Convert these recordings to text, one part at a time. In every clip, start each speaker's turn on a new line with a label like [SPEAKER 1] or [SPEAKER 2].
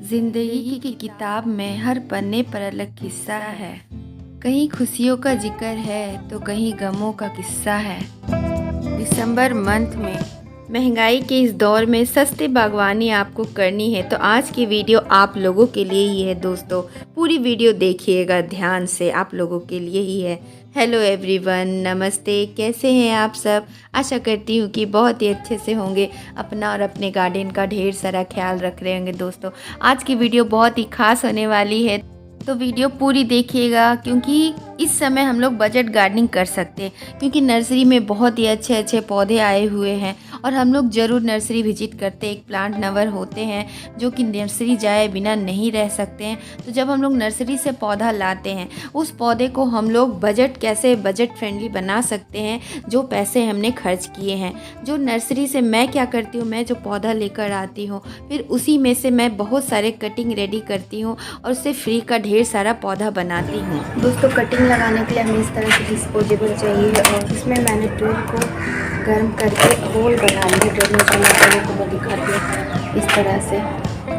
[SPEAKER 1] जिंदगी की किताब में हर पन्ने पर अलग किस्सा है। कहीं खुशियों का जिक्र है तो कहीं गमों का किस्सा है। दिसंबर मंथ में महंगाई के इस दौर में सस्ते बागवानी आपको करनी है तो आज की वीडियो आप लोगों के लिए ही है दोस्तों। पूरी वीडियो देखिएगा ध्यान से, आप लोगों के लिए ही है। हेलो एवरीवन, नमस्ते, कैसे हैं आप सब। आशा करती हूँ कि बहुत ही अच्छे से होंगे, अपना और अपने गार्डन का ढेर सारा ख्याल रख रहे होंगे दोस्तों। आज की वीडियो बहुत ही खास होने वाली है तो वीडियो पूरी देखिएगा, क्योंकि इस समय हम लोग बजट गार्डनिंग कर सकते हैं, क्योंकि नर्सरी में बहुत ही अच्छे अच्छे पौधे आए हुए हैं और हम लोग ज़रूर नर्सरी विजिट करते हैं। एक प्लांट लवर होते हैं जो कि नर्सरी जाए बिना नहीं रह सकते हैं। तो जब हम लोग नर्सरी से पौधा लाते हैं, उस पौधे को हम लोग कैसे बजट फ्रेंडली बना सकते हैं, जो पैसे हमने खर्च किए हैं। जो नर्सरी से मैं क्या करती हूँ, मैं जो पौधा लेकर आती हूँ, फिर उसी में से मैं बहुत सारे कटिंग रेडी करती हूँ और उससे फ्री का ढेर सारा पौधा बनाती हूँ दोस्तों। कटिंग लगाने के लिए हमें इस तरह की डिस्पोजेबल चाहिए और इसमें मैंने टूल को गर्म करके होल बना लिए। डरने के लिए को मैं दिखाती हूँ, इस तरह से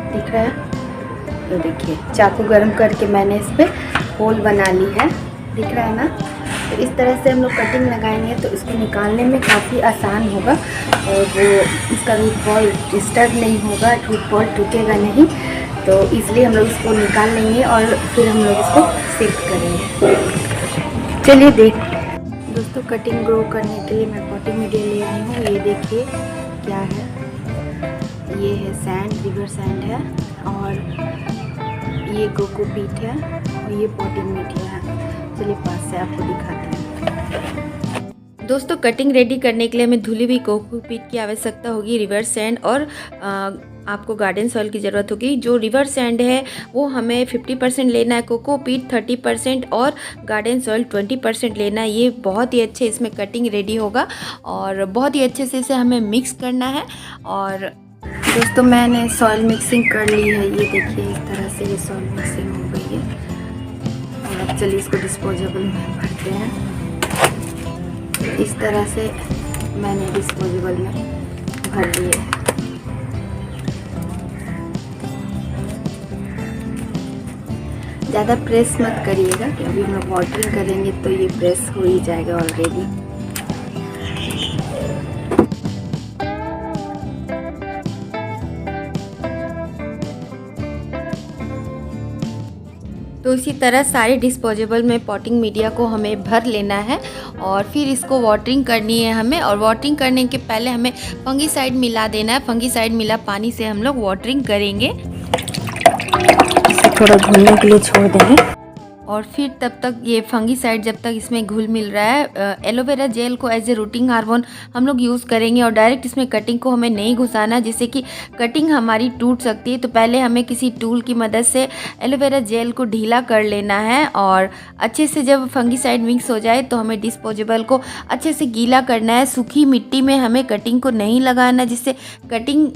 [SPEAKER 1] दिख रहा है। तो देखिए, चाकू गर्म करके मैंने इस पर होल बना ली है, दिख रहा है ना। तो इस तरह से हम लोग कटिंग लगाएंगे तो इसको निकालने में काफ़ी आसान होगा और इसका रूट बॉल डिस्टर्ब नहीं होगा, रूट बॉल टूटेगा नहीं। तो इसलिए हम लोग इसको निकाल लेंगे और फिर हम लोग इसको शिफ्ट करेंगे। चलिए देख दोस्तों, कटिंग ग्रो करने के लिए मैं पॉटिंग मीडिया ले आई हूँ। ये देखिए क्या है, ये है सैंड, रिवर सैंड है और ये कोकोपीट है और ये पॉटिंग मीडिया है। चलिए पास से आपको दिखाते हैं दोस्तों। कटिंग रेडी करने के लिए हमें धुली हुई कोकोपीट की आवश्यकता होगी, रिवर सैंड और आपको गार्डन सॉइल की ज़रूरत होगी। जो रिवर सैंड है वो हमें 50% लेना है, कोकोपीट 30% और गार्डन सॉइल 20% लेना है। ये बहुत ही अच्छे इसमें कटिंग रेडी होगा और बहुत ही अच्छे से इसे हमें मिक्स करना है। और दोस्तों मैंने सॉइल मिक्सिंग कर ली है, ये देखिए इस तरह से ये सॉइल मिक्सिंग हो गई है। और अब चलिए इसको डिस्पोजेबल में भरते हैं। इस तरह से मैंने डिस्पोजेबल में भर लिए। ज़्यादा प्रेस मत करिएगा, क्योंकि हम लोग वाटरिंग करेंगे तो ये प्रेस हो ही जाएगा ऑलरेडी। तो इसी तरह सारे डिस्पोजेबल में पॉटिंग मीडिया को हमें भर लेना है और फिर इसको वाटरिंग करनी है हमें। और वाटरिंग करने के पहले हमें फंगीसाइड मिला देना है। फंगीसाइड मिला पानी से हम लोग वाटरिंग करेंगे। थोड़ा घुलने के लिए छोड़ देंगे और फिर तब तक ये फंगीसाइड जब तक इसमें घुल मिल रहा है, एलोवेरा जेल को एज ए रूटिंग हार्मोन हम लोग यूज़ करेंगे और डायरेक्ट इसमें कटिंग को हमें नहीं घुसाना, जिससे कि कटिंग हमारी टूट सकती है। तो पहले हमें किसी टूल की मदद से एलोवेरा जेल को ढीला कर लेना है और अच्छे से जब फंगीसाइड मिक्स हो जाए तो हमें डिस्पोजेबल को अच्छे से गीला करना है। सूखी मिट्टी में हमें कटिंग को नहीं लगाना, जिससे कटिंग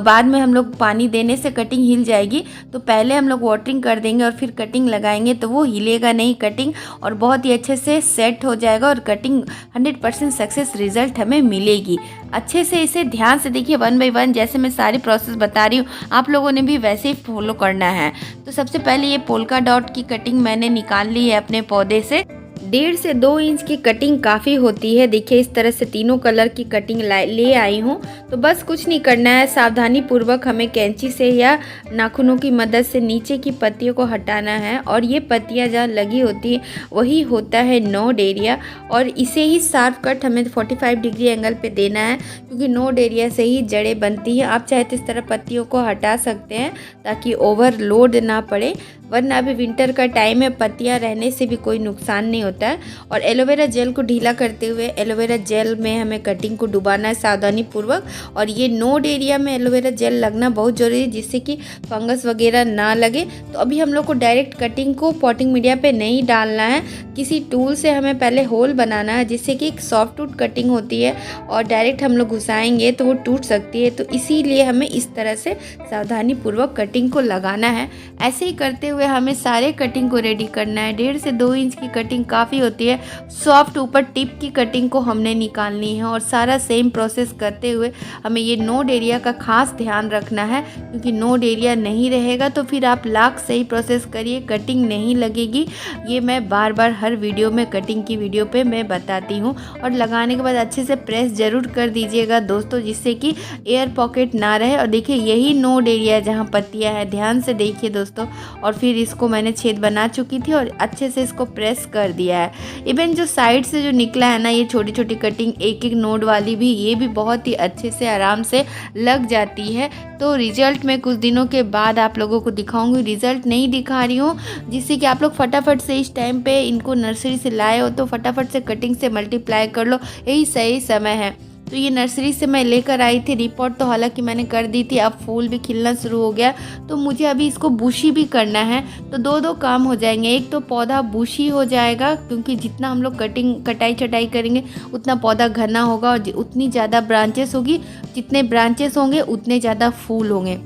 [SPEAKER 1] बाद में हम लोग पानी देने से कटिंग हिल जाएगी। तो पहले हम लोग वाटरिंग कर देंगे और फिर कटिंग लगाएंगे तो वो हिलेगा नहीं कटिंग और बहुत ही अच्छे से सेट हो जाएगा और कटिंग 100% सक्सेस रिजल्ट हमें मिलेगी। अच्छे से इसे ध्यान से देखिए, 1 बाय 1 जैसे मैं सारी प्रोसेस बता रही हूँ आप लोगों ने भी वैसे ही फॉलो करना है। तो सबसे पहले ये पोल्का डॉट की कटिंग मैंने निकाल ली है अपने पौधे से। 1.5 से 2 इंच की कटिंग काफ़ी होती है। देखिए इस तरह से तीनों कलर की कटिंग ले आई हूँ। तो बस कुछ नहीं करना है, सावधानी पूर्वक हमें कैंची से या नाखूनों की मदद से नीचे की पत्तियों को हटाना है। और ये पत्तियाँ जहाँ लगी होती है वही होता है नोड एरिया और इसे ही शार्प कट हमें 45 डिग्री एंगल पे देना है, क्योंकि नोड एरिया से ही जड़ें बनती हैं। आप चाहे तो इस तरह पत्तियों को हटा सकते हैं ताकि ओवरलोड ना पड़े, वरना अभी विंटर का टाइम है, पत्तियां रहने से भी कोई नुकसान नहीं होता है। और एलोवेरा जेल को ढीला करते हुए एलोवेरा जेल में हमें कटिंग को डुबाना है सावधानी पूर्वक। और ये नोड एरिया में एलोवेरा जेल लगना बहुत ज़रूरी है, जिससे कि फंगस वगैरह ना लगे। तो अभी हम लोग को डायरेक्ट कटिंग को पॉटिंग मीडिया पे नहीं डालना है, किसी टूल से हमें पहले होल बनाना है, जिससे कि एक सॉफ्टवुड कटिंग होती है और डायरेक्ट हम लोग घुसाएंगे तो वो टूट सकती है। तो इसीलिए हमें इस तरह से सावधानी पूर्वक कटिंग को लगाना है। ऐसे ही करते हुए हमें सारे कटिंग को रेडी करना है। 1.5 से 2 इंच की कटिंग काफ़ी होती है। सॉफ्ट ऊपर टिप की कटिंग को हमने निकालनी है और सारा सेम प्रोसेस करते हुए हमें ये नोड एरिया का खास ध्यान रखना है, क्योंकि नोड एरिया नहीं रहेगा तो फिर आप लाख सही प्रोसेस करिए, कटिंग नहीं लगेगी। ये मैं बार बार हर वीडियो में, कटिंग की वीडियो पे मैं बताती हूँ। और लगाने के बाद अच्छे से प्रेस ज़रूर कर दीजिएगा दोस्तों, जिससे कि एयर पॉकेट ना रहे। और देखिए यही नोड एरिया है जहाँ पत्तियाँ हैं, ध्यान से देखिए दोस्तों। और फिर इसको मैंने छेद बना चुकी थी और अच्छे से इसको प्रेस कर दिया है। इवन जो साइड से जो निकला है ना, ये छोटी छोटी कटिंग एक एक नोड वाली भी, ये भी बहुत ही अच्छे से आराम से लग जाती है। तो रिजल्ट मैं कुछ दिनों के बाद आप लोगों को दिखाऊंगी। रिजल्ट नहीं दिखा रही हूँ जिससे कि आप लोग फटाफट से इस टाइम पे इनको नर्सरी से लाए हो तो फटाफट से कटिंग से मल्टीप्लाई कर लो, यही सही समय है। तो ये नर्सरी से मैं लेकर आई थी, रिपोर्ट तो हालांकि मैंने कर दी थी। अब फूल भी खिलना शुरू हो गया, तो मुझे अभी इसको बुशी भी करना है। तो दो काम हो जाएंगे। एक तो पौधा बुशी हो जाएगा, क्योंकि जितना हम लोग कटाई छटाई करेंगे उतना पौधा घना होगा और उतनी ज़्यादा ब्रांचेस होगी। जितने ब्रांचेस होंगे उतने ज़्यादा फूल होंगे।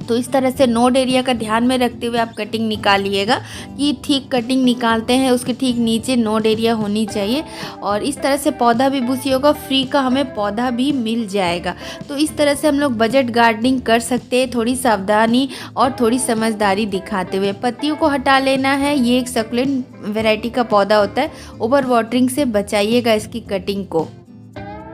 [SPEAKER 1] तो इस तरह से नोड एरिया का ध्यान में रखते हुए आप कटिंग निकालिएगा कि ठीक कटिंग निकालते हैं उसके ठीक नीचे नोड एरिया होनी चाहिए। और इस तरह से पौधा भी बुशी होगा, फ्री का हमें पौधा भी मिल जाएगा। तो इस तरह से हम लोग बजट गार्डनिंग कर सकते हैं, थोड़ी सावधानी और थोड़ी समझदारी दिखाते हुए। पत्तियों को हटा लेना है। ये एक सक्लेंट वैरायटी का पौधा होता है, ओवर वाटरिंग से बचाइएगा इसकी कटिंग को।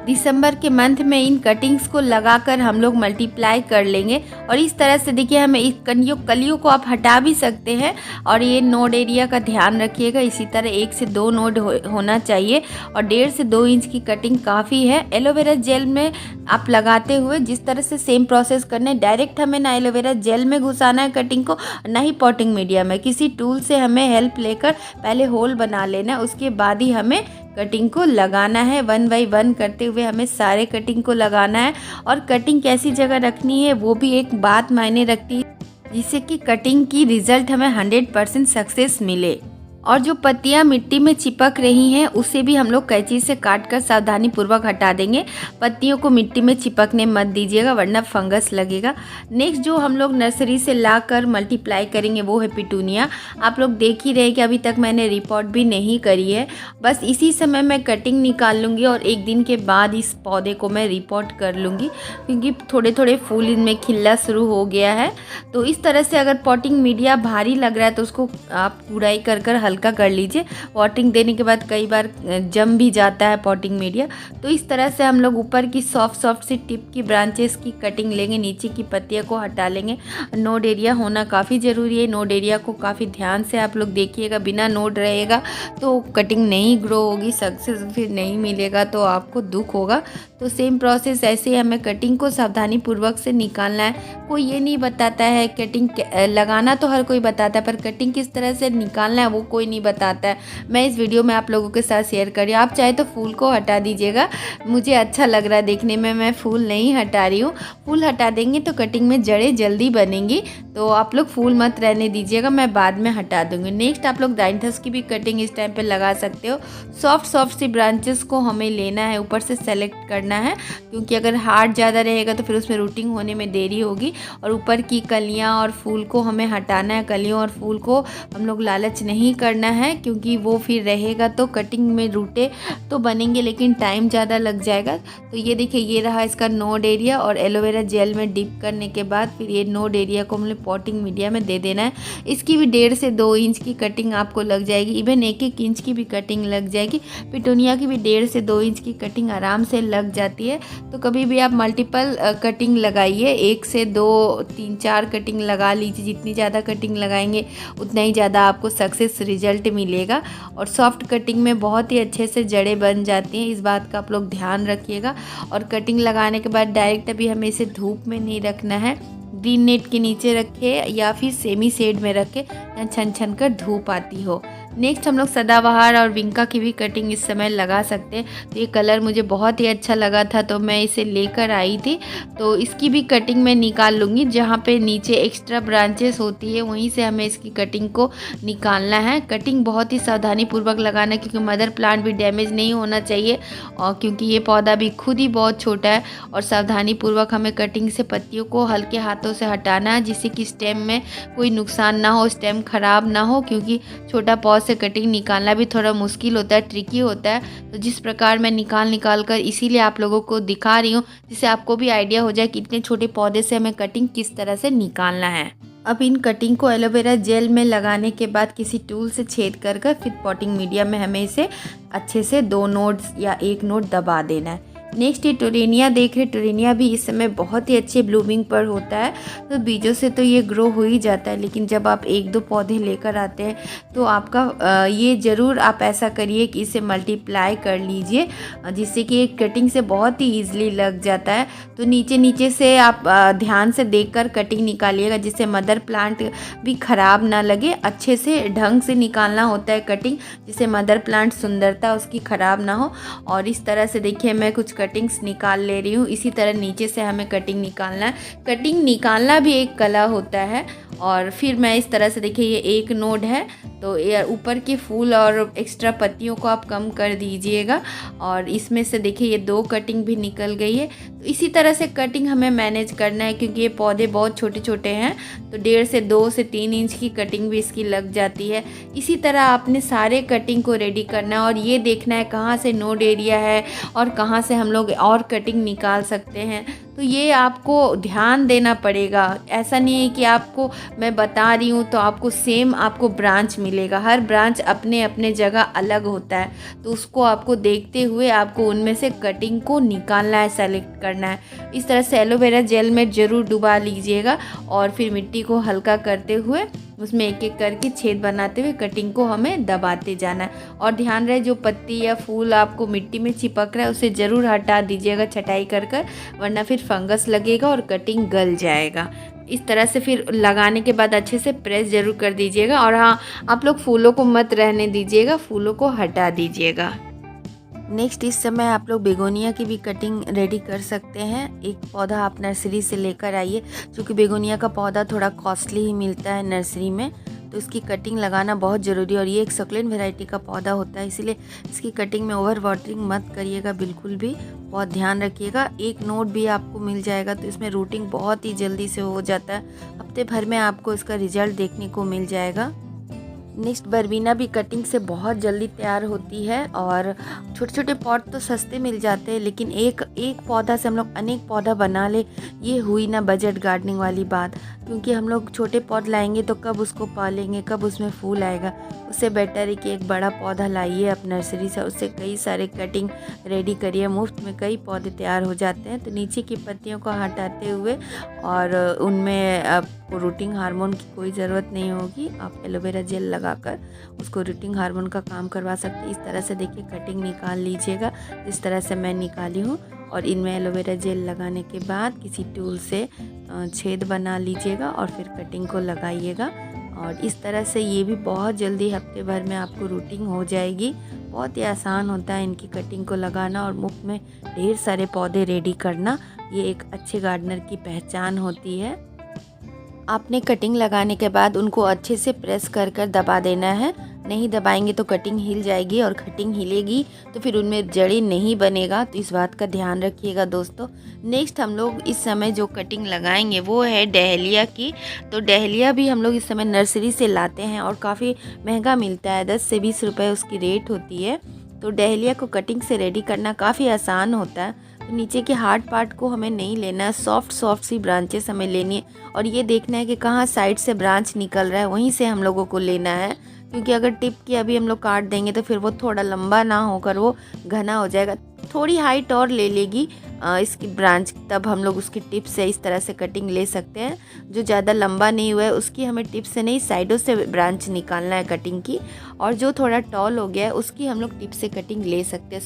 [SPEAKER 1] दिसंबर के मंथ में इन कटिंग्स को लगाकर हम लोग मल्टीप्लाई कर लेंगे। और इस तरह से देखिए हमें इस कलियों को आप हटा भी सकते हैं। और ये नोड एरिया का ध्यान रखिएगा, इसी तरह 1 से 2 नोड होना चाहिए। और 1.5 से 2 इंच की कटिंग काफ़ी है। एलोवेरा जेल में आप लगाते हुए जिस तरह से सेम प्रोसेस करना है, डायरेक्ट हमें ना एलोवेरा जेल में घुसाना है कटिंग को, ना ही पॉटिंग मीडिया में। किसी टूल से हमें हेल्प लेकर पहले होल बना लेना है, उसके बाद ही हमें कटिंग को लगाना है। 1 बाय 1 करते हुए हमें सारे कटिंग को लगाना है। और कटिंग कैसी जगह रखनी है वो भी एक बात मायने रखती है, जिससे कि कटिंग की रिजल्ट हमें 100% सक्सेस मिले। और जो पत्तियां मिट्टी में चिपक रही हैं उसे भी हम लोग कैंची से काट कर सावधानी पूर्वक हटा देंगे। पत्तियों को मिट्टी में चिपकने मत दीजिएगा, वरना फंगस लगेगा। नेक्स्ट जो हम लोग नर्सरी से लाकर मल्टीप्लाई करेंगे वो है पिटूनिया। आप लोग देख ही रहे कि अभी तक मैंने रिपोर्ट भी नहीं करी है, बस इसी समय मैं कटिंग निकाल लूँगी और 1 दिन के बाद इस पौधे को मैं रिपोर्ट कर लूँगी, क्योंकि थोड़े थोड़े फूल इनमें खिलना शुरू हो गया है। तो इस तरह से अगर पॉटिंग मीडिया भारी लग रहा है तो उसको आप गुड़ाई कर हल्का कर लीजिए। वाटरिंग देने के बाद कई बार जम भी जाता है पॉटिंग मीडिया। तो इस तरह से हम लोग ऊपर की सॉफ्ट सी टिप की ब्रांचेस की कटिंग लेंगे, नीचे की पत्तियां को हटा लेंगे। नोड एरिया होना काफ़ी ज़रूरी है। नोड एरिया को काफ़ी ध्यान से आप लोग देखिएगा, बिना नोड रहेगा तो कटिंग नहीं ग्रो होगी, सक्सेस फिर नहीं मिलेगा तो आपको दुख होगा। तो सेम प्रोसेस ऐसे ही हमें कटिंग को सावधानी पूर्वक से निकालना है। कोई ये नहीं बताता है कटिंग लगाना, तो हर कोई बताता है, पर कटिंग किस तरह से निकालना है वो कोई नहीं बताता है। मैं इस वीडियो में आप लोगों के साथ शेयर कर रही हूँ। आप चाहे तो फूल को हटा दीजिएगा, मुझे अच्छा लग रहा है देखने में, मैं फूल नहीं हटा रही हूँ। फूल हटा देंगे तो कटिंग में जड़ें जल्दी बनेंगी, तो आप लोग फूल मत रहने दीजिएगा, मैं बाद में हटा दूँगी। नेक्स्ट आप लोग डाइंथस की भी कटिंग इस टाइम पे लगा सकते हो। सॉफ्ट सी ब्रांचेस को हमें लेना है, ऊपर से सेलेक्ट करना है, क्योंकि अगर हार्ड ज़्यादा रहेगा तो फिर उसमें रूटिंग होने में देरी होगी। और ऊपर की कलियाँ और फूल को हमें हटाना है। कलियों और फूल को हम लोग लालच नहीं करना है, क्योंकि वो फिर रहेगा तो कटिंग में रूटे तो बनेंगे लेकिन टाइम ज़्यादा लग जाएगा। तो ये देखिए ये रहा इसका नोड एरिया। और एलोवेरा जेल में डिप करने के बाद फिर ये नोड एरिया को हमने पॉटिंग मीडिया में दे देना है। इसकी भी 1.5 से 2 इंच की कटिंग आपको लग जाएगी, इवन 1-1 इंच की भी कटिंग लग जाएगी। पिटूनिया की भी 1.5 से 2 इंच की कटिंग आराम से लग जाती है। तो कभी भी आप मल्टीपल कटिंग लगाइए, 1 से 2, 3, 4 कटिंग लगा लीजिए। जितनी ज़्यादा कटिंग लगाएंगे उतना ही ज़्यादा आपको सक्सेस रिजल्ट मिलेगा। और सॉफ्ट कटिंग में बहुत ही अच्छे से जड़ें बन जाती हैं, इस बात का आप लोग ध्यान रखिएगा। और कटिंग लगाने के बाद डायरेक्ट अभी हमें इसे धूप में नहीं रखना है, ग्रीन नेट के नीचे रखे या फिर सेमी शेड में रखे, छन छन कर धूप आती हो। नेक्स्ट हम लोग सदाबहार और विंका की भी कटिंग इस समय लगा सकते हैं। तो ये कलर मुझे बहुत ही अच्छा लगा था तो मैं इसे लेकर आई थी। तो इसकी भी कटिंग मैं निकाल लूँगी। जहाँ पे नीचे एक्स्ट्रा ब्रांचेस होती है वहीं से हमें इसकी कटिंग को निकालना है। कटिंग बहुत ही सावधानी पूर्वक लगाना है क्योंकि मदर प्लांट भी डैमेज नहीं होना चाहिए और क्योंकि ये पौधा भी खुद ही बहुत छोटा है। और सावधानी पूर्वक हमें कटिंग से पत्तियों को हल्के हाथों से हटाना है जिससे कि स्टेम में कोई नुकसान ना हो, स्टेम खराब ना हो, क्योंकि छोटा पौधा से कटिंग निकालना भी थोड़ा मुश्किल होता है, ट्रिकी होता है। तो जिस प्रकार मैं निकाल कर इसीलिए आप लोगों को दिखा रही हूँ जिससे आपको भी आइडिया हो जाए कि इतने छोटे पौधे से हमें कटिंग किस तरह से निकालना है। अब इन कटिंग को एलोवेरा जेल में लगाने के बाद किसी टूल से छेद कर फिर पॉटिंग मीडिया में हमें इसे अच्छे से 2 नोड्स या 1 नोड दबा देना है। नेक्स्ट ये टोरेनिया देख रहे, टोरेनिया भी इस समय बहुत ही अच्छे ब्लूमिंग पर होता है। तो बीजों से तो ये ग्रो हो ही जाता है, लेकिन जब आप 1-2 पौधे लेकर आते हैं तो आपका ये ज़रूर आप ऐसा करिए कि इसे मल्टीप्लाई कर लीजिए जिससे कि एक कटिंग से बहुत ही ईजिली लग जाता है। तो नीचे से आप ध्यान से देखकर कटिंग निकालिएगा जिससे मदर प्लांट भी ख़राब ना लगे। अच्छे से ढंग से निकालना होता है कटिंग जिससे मदर प्लांट सुंदरता उसकी ख़राब ना हो। और इस तरह से देखिए मैं कुछ कटिंग्स निकाल ले रही हूँ। इसी तरह नीचे से हमें कटिंग निकालना है। कटिंग निकालना भी एक कला होता है। और फिर मैं इस तरह से देखिए ये 1 नोड है तो ऊपर के फूल और एक्स्ट्रा पत्तियों को आप कम कर दीजिएगा। और इसमें से देखिए ये 2 कटिंग भी निकल गई है। तो इसी तरह से कटिंग हमें मैनेज करना है क्योंकि ये पौधे बहुत छोटे छोटे हैं तो 1.5 से 2 से 3 इंच की कटिंग भी इसकी लग जाती है। इसी तरह आपने सारे कटिंग को रेडी करना है और ये देखना है कहाँ से नोड एरिया है और कहाँ से हम लोग और कटिंग निकाल सकते हैं। तो ये आपको ध्यान देना पड़ेगा। ऐसा नहीं है कि आपको मैं बता रही हूँ तो आपको सेम आपको ब्रांच मिलेगा। हर ब्रांच अपने अपने जगह अलग होता है तो उसको आपको देखते हुए आपको उनमें से कटिंग को निकालना है, सेलेक्ट करना है। इस तरह से एलोवेरा जेल में ज़रूर डुबा लीजिएगा और फिर मिट्टी को हल्का करते हुए उसमें एक एक करके छेद बनाते हुए कटिंग को हमें दबाते जाना है। और ध्यान रहे जो पत्ती या फूल आपको मिट्टी में चिपक रहा है उसे ज़रूर हटा दीजिएगा छटाई कर वरना फिर फंगस लगेगा और कटिंग गल जाएगा। इस तरह से फिर लगाने के बाद अच्छे से प्रेस ज़रूर कर दीजिएगा। और हाँ, आप लोग फूलों को मत रहने दीजिएगा, फूलों को हटा दीजिएगा। नेक्स्ट इस समय आप लोग बेगोनिया की भी कटिंग रेडी कर सकते हैं। एक पौधा आप नर्सरी से लेकर आइए क्योंकि बेगोनिया का पौधा थोड़ा कॉस्टली ही मिलता है नर्सरी में, तो इसकी कटिंग लगाना बहुत ज़रूरी है। और ये एक सक्लेंट वैरायटी का पौधा होता है इसीलिए इसकी कटिंग में ओवर वाटरिंग मत करिएगा बिल्कुल भी, बहुत ध्यान रखिएगा। 1 नोड भी आपको मिल जाएगा तो इसमें रूटिंग बहुत ही जल्दी से हो जाता है। हफ्ते भर में आपको इसका रिजल्ट देखने को मिल जाएगा। नेक्स्ट बरबीना भी कटिंग से बहुत जल्दी तैयार होती है और छोटे छोटे पॉट तो सस्ते मिल जाते हैं, लेकिन एक पौधा से हम लोग अनेक पौधा बना ले, ये हुई ना बजट गार्डनिंग वाली बात। क्योंकि हम लोग छोटे पौध लाएंगे तो कब उसको पालेंगे, कब उसमें फूल आएगा। उससे बेटर है कि एक बड़ा पौधा लाइए आप नर्सरी से, उससे कई सारे कटिंग रेडी करिए, मुफ्त में कई पौधे तैयार हो जाते हैं। तो नीचे की पत्तियों को हटाते हुए और उनमें आपको रूटिंग हार्मोन की कोई ज़रूरत नहीं होगी। आप एलोवेरा जेल लगाकर उसको रूटिंग हार्मोन का काम करवा सकते हैं। इस तरह से देखिए कटिंग निकाल लीजिएगा जिस तरह से मैं निकाली हूँ। और इनमें एलोवेरा जेल लगाने के बाद किसी टूल से छेद बना लीजिएगा और फिर कटिंग को लगाइएगा। और इस तरह से ये भी बहुत जल्दी हफ्ते भर में आपको रूटिंग हो जाएगी। बहुत ही आसान होता है इनकी कटिंग को लगाना और मुफ्त में ढेर सारे पौधे रेडी करना। ये एक अच्छे गार्डनर की पहचान होती है। आपने कटिंग लगाने के बाद उनको अच्छे से प्रेस कर दबा देना है। नहीं दबाएंगे तो कटिंग हिल जाएगी और कटिंग हिलेगी तो फिर उनमें जड़ी नहीं बनेगा, तो इस बात का ध्यान रखिएगा दोस्तों। नेक्स्ट हम लोग इस समय जो कटिंग लगाएंगे वो है डहेलिया की। तो डहेलिया भी हम लोग इस समय नर्सरी से लाते हैं और काफ़ी महंगा मिलता है, 10 से 20 रुपये उसकी रेट होती है। तो डहेलिया को कटिंग से रेडी करना काफ़ी आसान होता है। तो नीचे के हार्ड पार्ट को हमें नहीं लेना है, सॉफ्ट सी ब्रांचेस हमें लेनी है और ये देखना है कि कहाँ साइड से ब्रांच निकल रहा है, वहीं से हम लोगों को लेना है। क्योंकि अगर टिप की अभी हम लोग काट देंगे तो फिर वो थोड़ा लंबा ना होकर वो घना हो जाएगा। थोड़ी हाइट और ले लेगी इसकी ब्रांच, तब हम लोग उसकी टिप से इस तरह से कटिंग ले सकते हैं। जो ज़्यादा लंबा नहीं हुआ है उसकी हमें टिप से नहीं, साइडों से ब्रांच निकालना है कटिंग की। और जो थोड़ा टॉल हो गया है उसकी हम लोग टिप से कटिंग ले सकते हैं।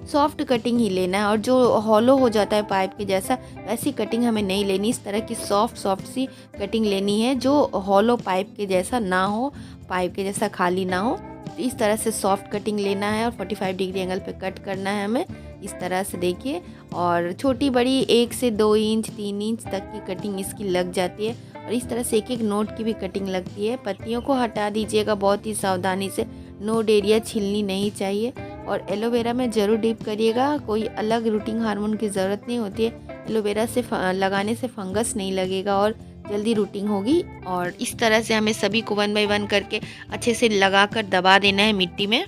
[SPEAKER 1] सॉफ्ट कटिंग ही लेना है। और जो हॉलो हो जाता है पाइप के जैसा, वैसी कटिंग हमें नहीं लेनी। इस तरह की सॉफ्ट सी कटिंग लेनी है जो हॉलो पाइप के जैसा ना हो, पाइप के जैसा खाली ना हो। इस तरह से सॉफ्ट कटिंग लेना है और 45 डिग्री एंगल पे कट करना है हमें, इस तरह से देखिए। और छोटी बड़ी 1 से 2 इंच 3 इंच तक की कटिंग इसकी लग जाती है। और इस तरह से एक एक नोट की भी कटिंग लगती है। पत्तियों को हटा दीजिएगा बहुत ही सावधानी से, नोड एरिया छिलनी नहीं चाहिए। और एलोवेरा में ज़रूर डिप करिएगा, कोई अलग रूटिंग हार्मोन की ज़रूरत नहीं होती है। एलोवेरा से लगाने से फंगस नहीं लगेगा और जल्दी रूटिंग होगी। और इस तरह से हमें सभी को 1 बाय 1 करके अच्छे से लगा कर दबा देना है मिट्टी में।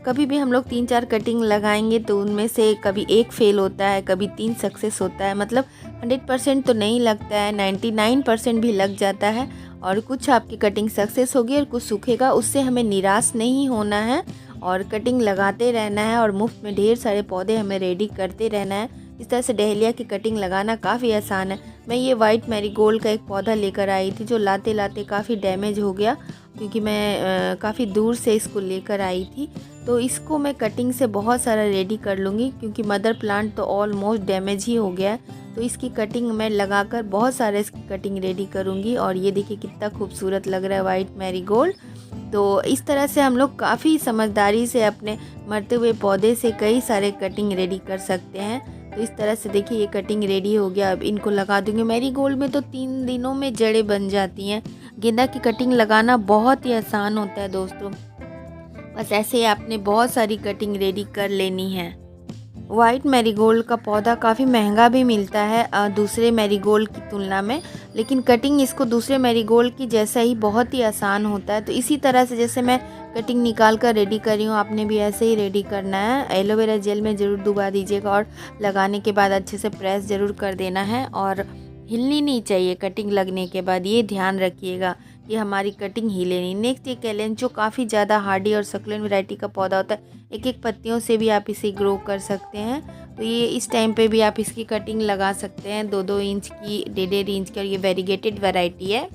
[SPEAKER 1] कभी भी हम लोग 3-4 कटिंग लगाएंगे तो उनमें से कभी एक फेल होता है, कभी 3 सक्सेस होता है। मतलब 100% तो नहीं लगता है, 99% भी लग जाता है। और कुछ आपकी कटिंग सक्सेस होगी और कुछ सूखेगा, उससे हमें निराश नहीं होना है और कटिंग लगाते रहना है। और मुफ्त में ढेर सारे पौधे हमें रेडी करते रहना है। इस तरह से डहेलिया की कटिंग लगाना काफ़ी आसान है। मैं ये वाइट मैरीगोल्ड का एक पौधा लेकर आई थी जो लाते लाते काफ़ी डैमेज हो गया, क्योंकि मैं काफ़ी दूर से इसको लेकर आई थी। तो इसको मैं कटिंग से बहुत सारा रेडी कर लूँगी, क्योंकि मदर प्लांट तो ऑलमोस्ट डैमेज ही हो गया है। तो इसकी कटिंग मैं लगाकर बहुत सारा इसकी कटिंग रेडी करूँगी। और ये देखिए कितना खूबसूरत लग रहा है वाइट मैरीगोल्ड। तो इस तरह से हम लोग काफ़ी समझदारी से अपने मरते हुए पौधे से कई सारे कटिंग रेडी कर सकते हैं। तो इस तरह से देखिए ये कटिंग रेडी हो गया। अब इनको लगा दूंगी। मैरीगोल्ड में तो 3 दिनों में जड़ें बन जाती हैं। गेंदा की कटिंग लगाना बहुत ही आसान होता है दोस्तों। बस ऐसे ही आपने बहुत सारी कटिंग रेडी कर लेनी है। वाइट मैरीगोल्ड का पौधा काफ़ी महंगा भी मिलता है दूसरे मैरीगोल्ड की तुलना में, लेकिन कटिंग इसको दूसरे मैरीगोल्ड की जैसा ही बहुत ही आसान होता है। तो इसी तरह से जैसे मैं कटिंग निकाल कर रेडी कर रही हूँ, आपने भी ऐसे ही रेडी करना है। एलोवेरा जेल में ज़रूर डुबा दीजिएगा और लगाने के बाद अच्छे से प्रेस ज़रूर कर देना है। और हिलनी नहीं चाहिए कटिंग लगने के बाद, ये ध्यान रखिएगा कि हमारी कटिंग हिले नहीं। नेक्स्ट ये कैलेंचो काफ़ी ज़्यादा हार्डी और सक्लेंट वैरायटी का पौधा होता है। एक एक पत्तियों से भी आप इसे ग्रो कर सकते हैं। तो ये इस टाइम पे भी आप इसकी कटिंग लगा सकते हैं 2-2 इंच की, 1.5 इंच की। और ये वेरीगेटेड वैरायटी है।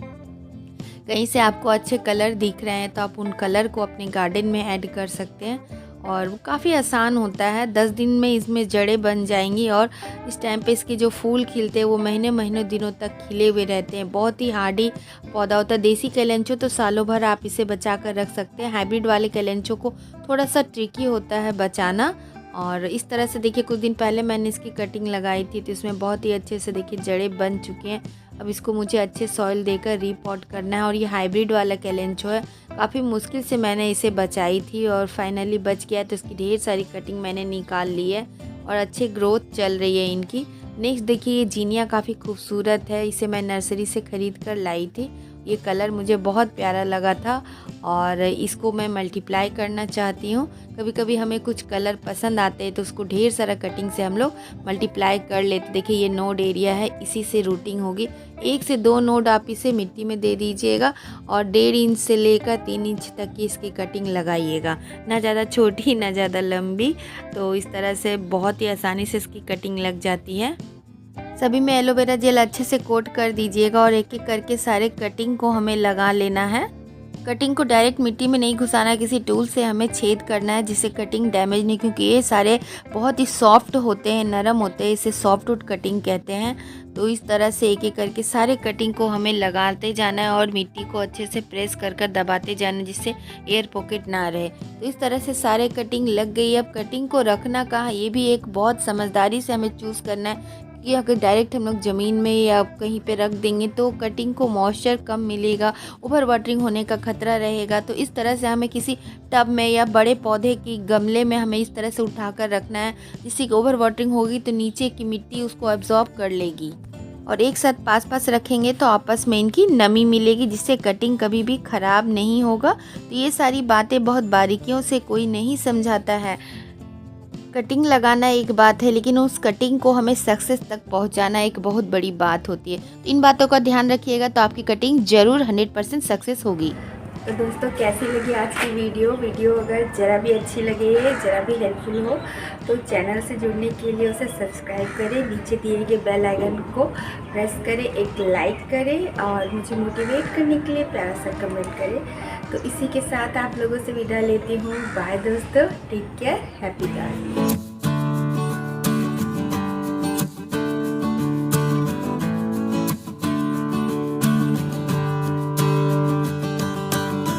[SPEAKER 1] कहीं से आपको अच्छे कलर दिख रहे हैं तो आप उन कलर को अपने गार्डन में ऐड कर सकते हैं। और वो काफ़ी आसान होता है, 10 दिन में इसमें जड़ें बन जाएंगी। और इस टाइम पे इसके जो फूल खिलते हैं वो महीनों दिनों तक खिले हुए रहते हैं। बहुत ही हार्डी पौधा होता है। देसी कैलेंचो तो सालों भर आप इसे बचा कर रख सकते हैं। हाइब्रिड वाले कैलेंचो को थोड़ा सा ट्रिकी होता है बचाना। और इस तरह से देखिए कुछ दिन पहले मैंने इसकी कटिंग लगाई थी तो इसमें बहुत ही अच्छे से देखिए जड़ें बन चुके हैं। अब इसको मुझे अच्छे सॉइल देकर रीपॉट करना है। और ये हाइब्रिड वाला कैलेंचो है, काफ़ी मुश्किल से मैंने इसे बचाई थी और फाइनली बच गया। तो इसकी ढेर सारी कटिंग मैंने निकाल ली है और अच्छे ग्रोथ चल रही है इनकी। नेक्स्ट देखिए ये जीनिया काफ़ी खूबसूरत है, इसे मैं नर्सरी से ख़रीद कर लाई थी। ये कलर मुझे बहुत प्यारा लगा था और इसको मैं मल्टीप्लाई करना चाहती हूँ। कभी कभी हमें कुछ कलर पसंद आते हैं तो उसको ढेर सारा कटिंग से हम लोग मल्टीप्लाई कर लेते। देखिए ये नोड एरिया है, इसी से रूटिंग होगी। 1 से 2 नोड आप इसे मिट्टी में दे दीजिएगा और 1.5 इंच से लेकर 3 इंच तक की इसकी कटिंग लगाइएगा, ना ज़्यादा छोटी ना ज़्यादा लंबी। तो इस तरह से बहुत ही आसानी से इसकी कटिंग लग जाती है। सभी में एलोवेरा जेल अच्छे से कोट कर दीजिएगा और एक एक करके सारे कटिंग को हमें लगा लेना है। कटिंग को डायरेक्ट मिट्टी में नहीं घुसाना है, किसी टूल से हमें छेद करना है जिससे कटिंग डैमेज नहीं, क्योंकि ये सारे बहुत ही सॉफ्ट होते हैं, नरम होते हैं, इसे सॉफ्टवुड कटिंग कहते हैं। तो इस तरह से एक एक करके सारे कटिंग को हमें लगाते जाना है और मिट्टी को अच्छे से प्रेस कर कर दबाते जाना है जिससे एयर पॉकेट ना रहे। तो इस तरह से सारे कटिंग लग गई। अब कटिंग को रखना कहाँ, ये भी एक बहुत समझदारी से हमें चूज़ करना है कि अगर डायरेक्ट हम लोग ज़मीन में या कहीं पे रख देंगे तो कटिंग को मॉइस्चर कम मिलेगा, ओवर वाटरिंग होने का खतरा रहेगा। तो इस तरह से हमें किसी टब में या बड़े पौधे की गमले में हमें इस तरह से उठाकर रखना है, जिससे ओवर वाटरिंग होगी तो नीचे की मिट्टी उसको एब्जॉर्ब कर लेगी। और एक साथ पास पास रखेंगे तो आपस में इनकी नमी मिलेगी, जिससे कटिंग कभी भी ख़राब नहीं होगा। तो ये सारी बातें बहुत बारीकियों से कोई नहीं समझाता है। कटिंग लगाना एक बात है, लेकिन उस कटिंग को हमें सक्सेस तक पहुंचाना एक बहुत बड़ी बात होती है। तो इन बातों का ध्यान रखिएगा तो आपकी कटिंग ज़रूर 100% सक्सेस होगी। तो दोस्तों कैसी लगी आज की वीडियो अगर ज़रा भी अच्छी लगे, ज़रा भी हेल्पफुल हो तो चैनल से जुड़ने के लिए उसे सब्सक्राइब करें, नीचे दिए गए बेल आइकन को प्रेस करें, एक लाइक करें और मुझे मोटिवेट करने के लिए प्यारा सा कमेंट करें। तो इसी के साथ आप लोगों से विदा लेती हूँ। बाय दोस्तों, टेक केयर, हैप्पी गार्डनिंग।